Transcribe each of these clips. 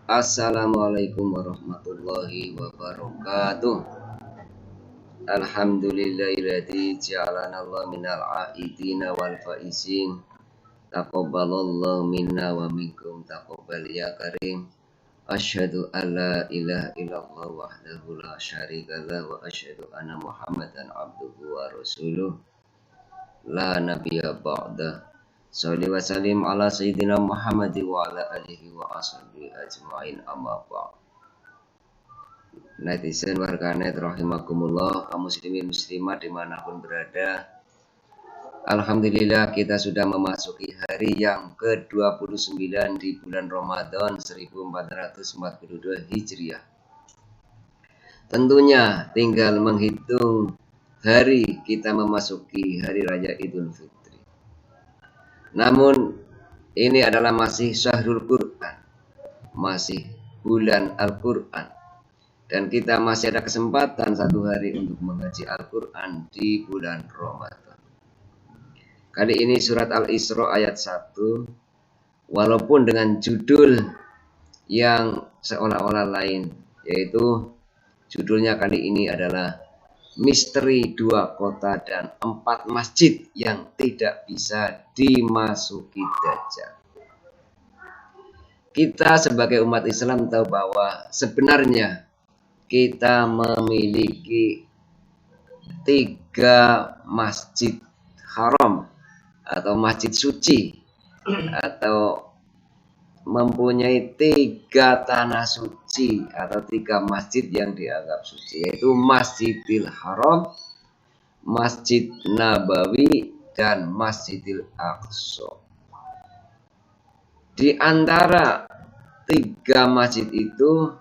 Assalamualaikum warahmatullahi wabarakatuh. Alhamdulillahilladzi ja'alana Allah minal aidina wal faizin. Taqabbalallahu minna wa minkum taqabbal ya karim. Asyhadu an la ilaha illallah wahdahu la syarikalah wa asyhadu anna Muhammadan abduhu wa rasuluh. La nabiyya ba'da. Shalli wa sallim ala sayyidina Muhammad wa ala alihi wa ashabihi ajmain amma ba'd. Netizen warganet rahimakumullah, kaum muslimin muslimat dimanapun berada. Alhamdulillah kita sudah memasuki hari yang ke-29 di bulan Ramadan 1442 Hijriah. Tentunya tinggal menghitung hari kita memasuki hari raya Idul Fitri. Namun ini adalah masih Syahrul Quran, masih bulan Al-Quran. Dan kita masih ada kesempatan satu hari untuk mengaji Al-Quran di bulan Ramadan. Kali ini surat Al-Isra ayat 1. Walaupun dengan judul yang seolah-olah lain, yaitu judulnya kali ini adalah Misteri 2 kota dan 4 masjid yang tidak bisa dimasuki Dajjal. Kita sebagai umat Islam tahu bahwa sebenarnya kita memiliki 3 masjid haram atau masjid suci, atau mempunyai 3 tanah suci atau 3 masjid yang dianggap suci, yaitu Masjidil Haram, Masjid Nabawi, dan Masjidil Aqsa. Di antara 3 masjid itu,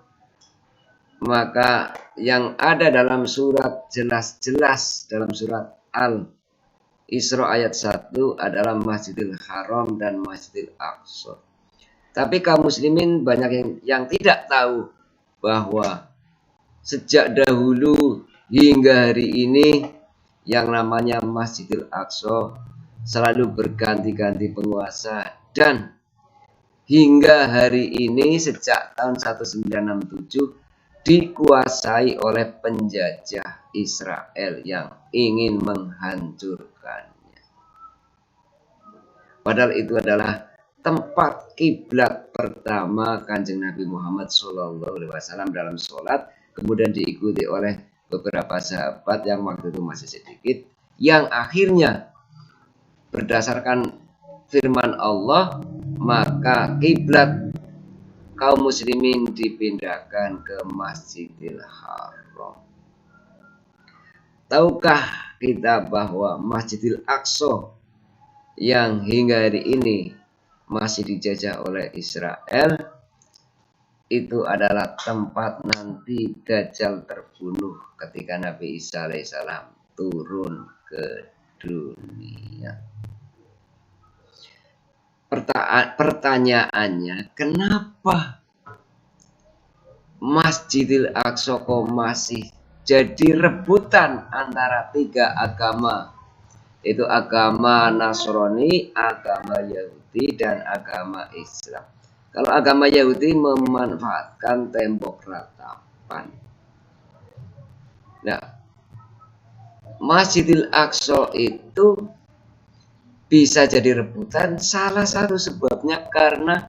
maka yang ada dalam surat jelas-jelas dalam surat Al-Isra ayat 1 adalah Masjidil Haram dan Masjidil Aqsa. Tapi kaum muslimin banyak yang tidak tahu bahwa sejak dahulu hingga hari ini yang namanya Masjidil Aqsa selalu berganti-ganti penguasa, dan hingga hari ini sejak tahun 1967 dikuasai oleh penjajah Israel yang ingin menghancurkannya. Padahal itu adalah tempat kiblat pertama Kanjeng Nabi Muhammad SAW dalam sholat, kemudian diikuti oleh beberapa sahabat yang waktu itu masih sedikit, yang akhirnya berdasarkan firman Allah, maka kiblat kaum muslimin dipindahkan ke Masjidil Haram. Tahukah kita bahwa Masjidil Aqsa yang hingga hari ini masih dijajah oleh Israel itu adalah tempat nanti Dajjal terbunuh ketika Nabi Isa alaihissalam turun ke dunia. Pertanyaannya, kenapa Masjidil Aqsa kok masih jadi rebutan antara 3 agama, yaitu agama Nasrani, agama Yahudi, dan agama Islam. Kalau agama Yahudi memanfaatkan tembok ratapan. Nah, Masjidil Aqsa itu bisa jadi rebutan, salah satu sebabnya karena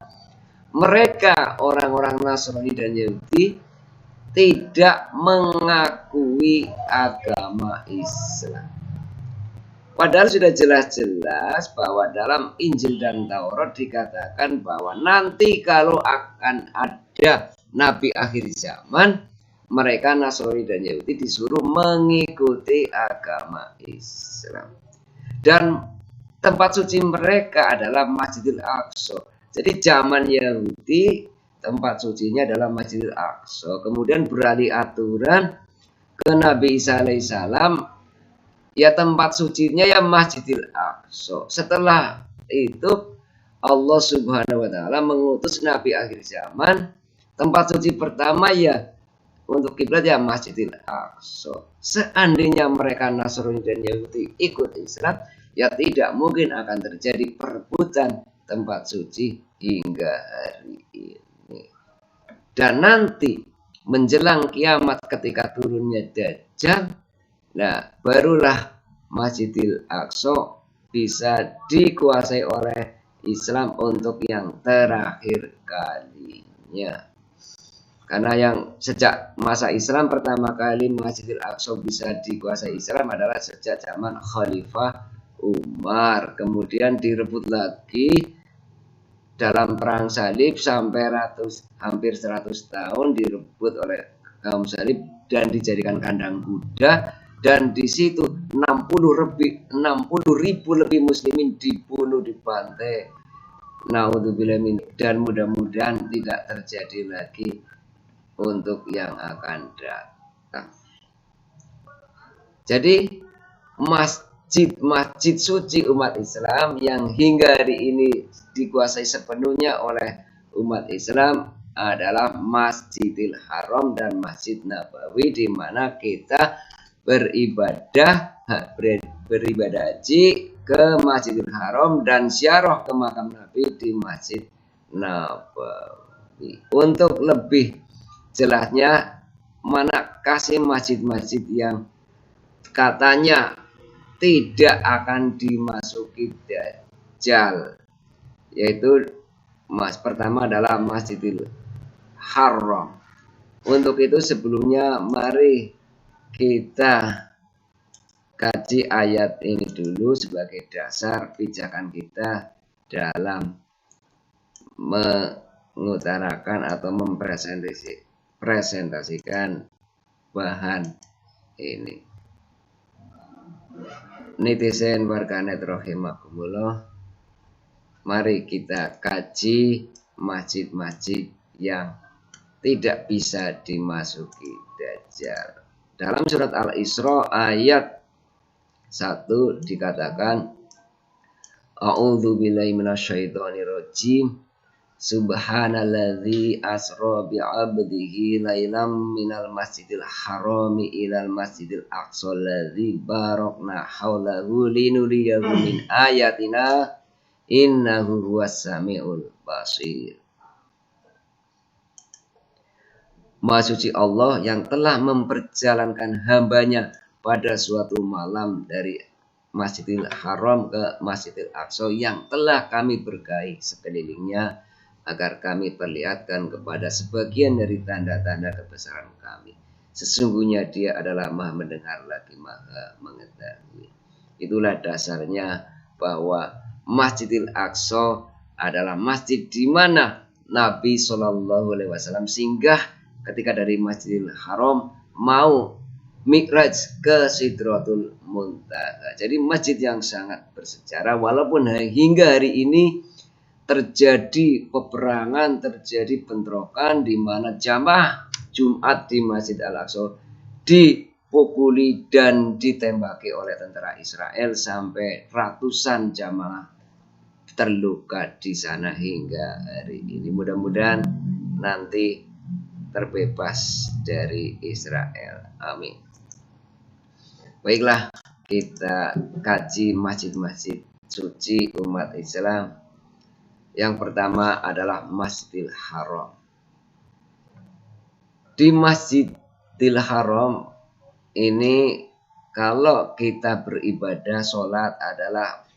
mereka orang-orang Nasrani dan Yahudi tidak mengakui agama Islam. Padahal sudah jelas-jelas bahwa dalam Injil dan Taurat dikatakan bahwa nanti kalau akan ada Nabi akhir zaman, mereka Nasrani dan Yahudi disuruh mengikuti agama Islam. Dan tempat suci mereka adalah Masjidil Aqsa. Jadi zaman Yahudi tempat sucinya adalah Masjidil Aqsa. Kemudian beralih aturan ke Nabi Isa alaihissalam, ya tempat sucinya ya Masjidil Aqsa. Setelah itu Allah Subhanahu wa taala mengutus Nabi akhir zaman, tempat suci pertama ya untuk kiblat ya Masjidil Aqsa. Seandainya mereka Nasrani dan Yahudi ikut Islam, ya tidak mungkin akan terjadi perebutan tempat suci hingga hari ini. Dan nanti menjelang kiamat ketika turunnya Dajjal, nah barulah Masjidil Aqsa bisa dikuasai oleh Islam untuk yang terakhir kalinya. Karena yang sejak masa Islam pertama kali Masjidil Aqsa bisa dikuasai Islam adalah sejak zaman Khalifah Umar. Kemudian direbut lagi dalam perang salib sampai hampir 100 tahun direbut oleh kaum salib dan dijadikan kandang kuda, dan di situ 60 ribu lebih muslimin dibunuh, dibantai. Naudzubillah min, dan mudah-mudahan tidak terjadi lagi untuk yang akan datang. Jadi masjid suci umat Islam yang hingga hari ini dikuasai sepenuhnya oleh umat Islam adalah Masjidil Haram dan Masjid Nabawi, di mana kita beribadah haji ke Masjidil Haram dan ziarah ke makam Nabi di Masjid Nabawi. Untuk lebih jelasnya, mana kasih masjid-masjid yang katanya tidak akan dimasuki Dajjal, yaitu pertama adalah Masjidil Haram. Untuk itu sebelumnya mari kita kaji ayat ini dulu sebagai dasar pijakan kita dalam mengutarakan atau mempresentasikan bahan ini. Netizen warganet rahimakumullah, mari kita kaji masjid-masjid yang tidak bisa dimasuki Dajjal. Dalam surat Al-Isra ayat 1 dikatakan, A'udzu billahi minasyaitonir rajim. Subhanalladzi asra bi'abdihi lailam minal masjidil harami ilal masjidil aqsa alladzi barakna haulahu linuriyahu min ayatina innahu huwas samiul basir. Maha suci Allah yang telah memperjalankan hambanya pada suatu malam dari Masjidil Haram ke Masjidil Aqsa yang telah kami berkahi sekelilingnya, agar kami perlihatkan kepada sebagian dari tanda-tanda kebesaran kami. Sesungguhnya Dia adalah Maha mendengar lagi Maha mengetahui. Itulah dasarnya bahwa Masjidil Aqsa adalah masjid di mana Nabi Shallallahu Alaihi Wasallam singgah ketika dari Masjidil Haram mau mi'raj ke Sidratul Muntaha. Jadi masjid yang sangat bersejarah, walaupun hingga hari ini terjadi peperangan, terjadi bentrokan di mana jamaah Jumat di Masjid Al-Aqsa dipukuli dan ditembaki oleh tentara Israel sampai ratusan jamaah terluka di sana hingga hari ini. Mudah-mudahan nanti terbebas dari Israel. Amin. Baiklah, kita kaji masjid-masjid suci umat Islam. Yang pertama adalah Masjidil Haram. Di Masjidil Haram ini kalau kita beribadah sholat adalah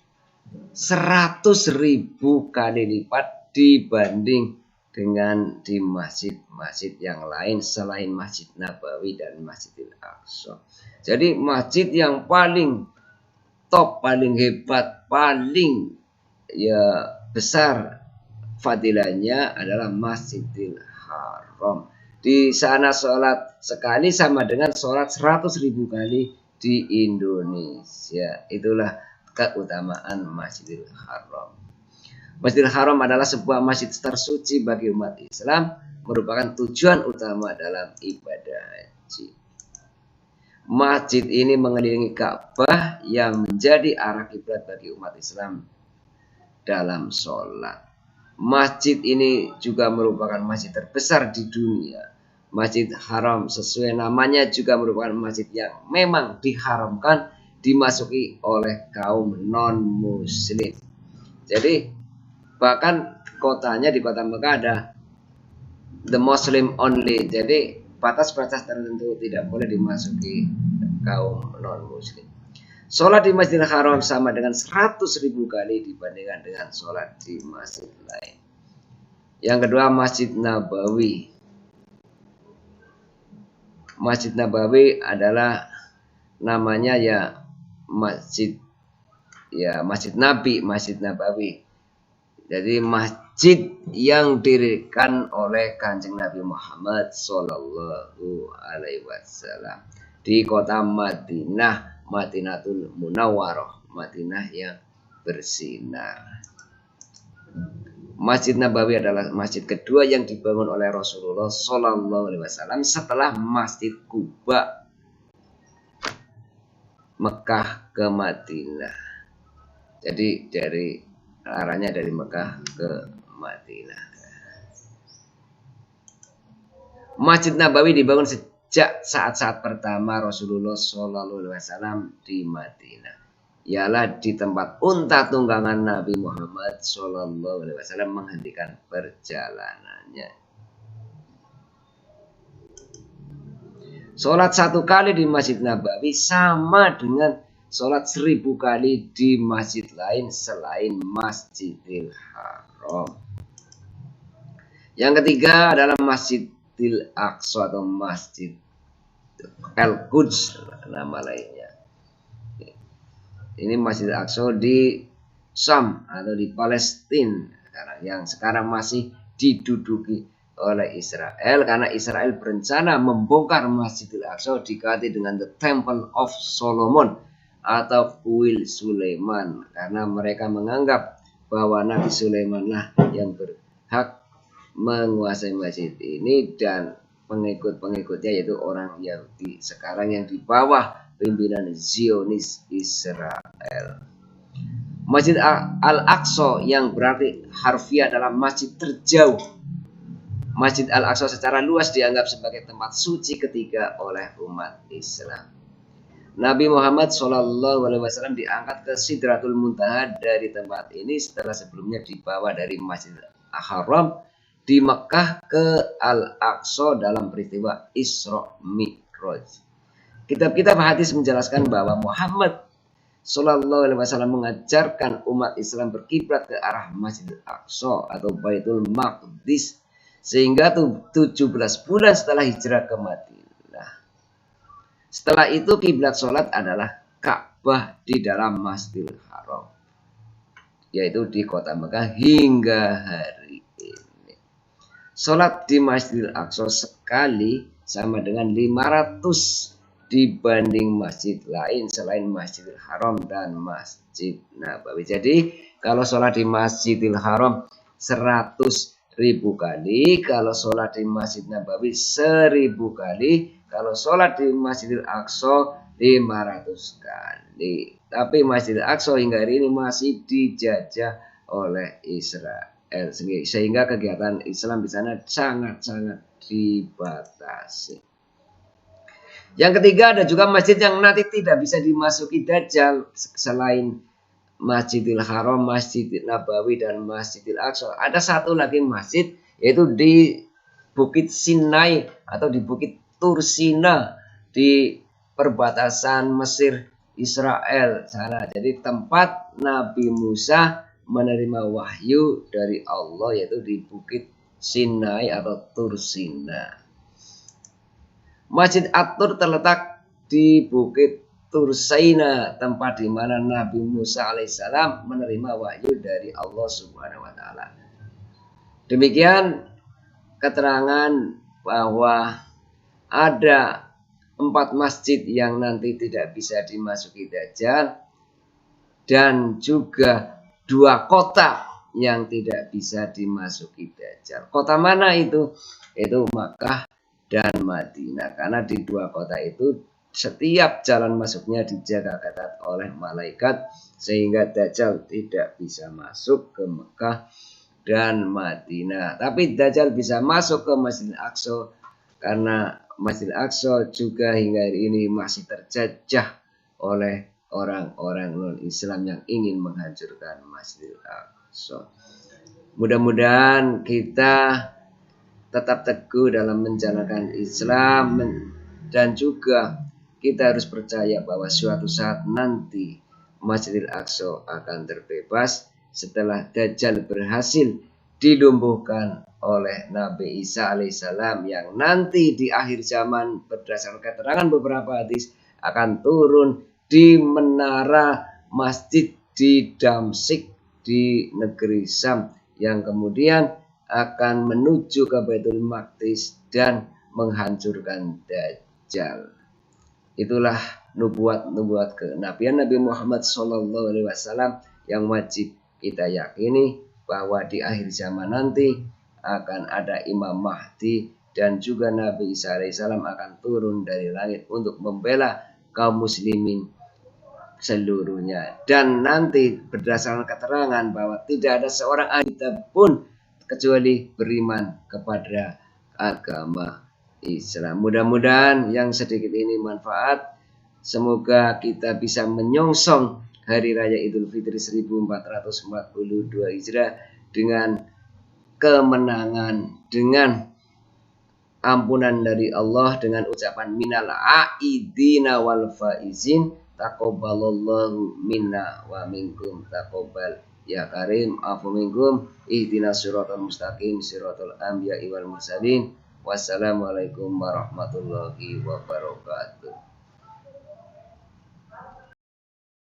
100.000 kali lipat dibanding dengan di masjid-masjid yang lain selain Masjid Nabawi dan Masjidil Aqsa. Jadi masjid yang paling top, paling hebat, paling besar fadilahnya adalah Masjidil Haram. Di sana sholat sekali sama dengan sholat 100.000 kali di Indonesia. Itulah keutamaan Masjidil Haram. Masjidil Haram adalah sebuah masjid tersuci bagi umat Islam, merupakan tujuan utama dalam ibadah haji. Masjid ini mengelilingi Ka'bah yang menjadi arah kiblat bagi umat Islam dalam sholat. Masjid ini juga merupakan masjid terbesar di dunia. Masjid Haram sesuai namanya juga merupakan masjid yang memang diharamkan dimasuki oleh kaum non-muslim. Jadi bahkan kotanya di kota Mekah ada the Muslim only. Jadi batas-batas tertentu tidak boleh dimasuki kaum non muslim. Sholat di Masjidil Haram sama dengan 100.000 kali dibandingkan dengan sholat di masjid lain. Yang kedua, Masjid Nabawi. Masjid Nabawi adalah namanya ya Masjid Nabi, Masjid Nabawi. Jadi masjid yang didirikan oleh Kanjeng Nabi Muhammad Sallallahu Alaihi Wasallam di kota Madinah, Madinatul Munawwarah, Madinah yang bersinar. Masjid Nabawi adalah masjid kedua yang dibangun oleh Rasulullah Sallallahu Alaihi Wasallam setelah Masjid Quba, Mekah ke Madinah. Jadi arahnya dari Mekah ke Madinah. Masjid Nabawi dibangun sejak saat-saat pertama Rasulullah Shallallahu Alaihi Wasallam di Madinah. Ialah di tempat unta tunggangan Nabi Muhammad Shallallahu Alaihi Wasallam menghentikan perjalanannya. Sholat 1 kali di Masjid Nabawi sama dengan sholat 1000 kali di masjid lain selain Masjidil Haram. Yang ketiga adalah Masjidil Aqsa atau Masjid Al-Quds nama lainnya. Ini Masjidil Aqsa di Syam atau di Palestina yang sekarang masih diduduki oleh Israel karena Israel berencana membongkar Masjidil Aqsa diganti dengan The Temple of Solomon atau kuil Sulaiman karena mereka menganggap bahwa Nabi Sulaimanlah yang berhak menguasai masjid ini dan pengikut-pengikutnya yaitu orang Yahudi sekarang yang di bawah pimpinan Zionis Israel. Masjid Al-Aqsa yang berarti harfiah adalah masjid terjauh. Masjid Al-Aqsa secara luas dianggap sebagai tempat suci ketiga oleh umat Islam. Nabi Muhammad SAW diangkat ke Sidratul Muntaha dari tempat ini setelah sebelumnya dibawa dari Masjidil Haram di Mekah ke Al-Aqsa dalam peristiwa Isra Mi'raj. Kitab-kitab hadis menjelaskan bahwa Muhammad SAW mengajarkan umat Islam berkiblat ke arah Masjidil Aqsa atau Baitul Maqdis sehingga 17 bulan setelah hijrah ke Madinah. Setelah itu kiblat sholat adalah Ka'bah di dalam Masjidil Haram, yaitu di kota Mekah hingga hari ini. Sholat di Masjidil Aqsa sekali sama dengan 500 dibanding masjid lain selain Masjidil Haram dan Masjid Nabawi. Jadi kalau sholat di Masjidil Haram 100.000 kali, kalau sholat di Masjid Nabawi 1000 kali, kalau sholat di Masjidil Aqsa 500 kali. Tapi Masjidil Aqsa hingga hari ini masih dijajah oleh Israel, sehingga kegiatan Islam di sana sangat-sangat dibatasi. Yang ketiga ada juga masjid yang nanti tidak bisa dimasuki Dajjal selain Masjidil Haram, Masjidil Nabawi dan Masjidil Aqsa. Ada satu lagi masjid yaitu di Bukit Sinai atau di Bukit Tursina di perbatasan Mesir Israel sana. Jadi tempat Nabi Musa menerima wahyu dari Allah yaitu di Bukit Sinai atau Tursina. Masjid At-Tur terletak di Bukit Tursaina, tempat di mana Nabi Musa alaihissalam menerima wahyu dari Allah Subhanahu wa taala. Demikian keterangan bahwa ada 4 masjid yang nanti tidak bisa dimasuki Dajjal dan juga 2 kota yang tidak bisa dimasuki Dajjal. Kota mana itu? Itu Makkah dan Madinah, karena di 2 kota itu setiap jalan masuknya dijaga ketat oleh malaikat sehingga Dajjal tidak bisa masuk ke Mekah dan Madinah. Tapi Dajjal bisa masuk ke Masjidil Aqsa karena Masjidil Aqsa juga hingga hari ini masih terjajah oleh orang-orang non-Islam yang ingin menghancurkan Masjidil Aqsa. Mudah-mudahan kita tetap teguh dalam menjalankan Islam, dan juga kita harus percaya bahwa suatu saat nanti Masjidil Aqsa akan terbebas setelah Dajjal berhasil dilumpuhkan oleh Nabi Isa alaihissalam, yang nanti di akhir zaman berdasarkan keterangan beberapa hadis akan turun di menara masjid di Damsyik di negeri Syam, yang kemudian akan menuju ke Baitul Maqdis dan menghancurkan Dajjal. Itulah nubuat kenabian Nabi Muhammad SAW yang wajib kita yakini, bahwa di akhir zaman nanti akan ada Imam Mahdi dan juga Nabi Isa alaihissalam akan turun dari langit untuk membela kaum muslimin seluruhnya. Dan nanti berdasarkan keterangan bahwa tidak ada seorang ahli kitab pun kecuali beriman kepada agama Islam. Mudah-mudahan yang sedikit ini manfaat. Semoga kita bisa menyongsong Hari Raya Idul Fitri 1442 Hijrah dengan kemenangan, dengan ampunan dari Allah, dengan ucapan minal aidina wal faizin, taqabbalallahu minna wa minkum taqabbal ya karim afu minkum ihdinas siratal mustaqim siratal anbiya'i wal mursalin. Wassalamualaikum warahmatullahi wabarakatuh.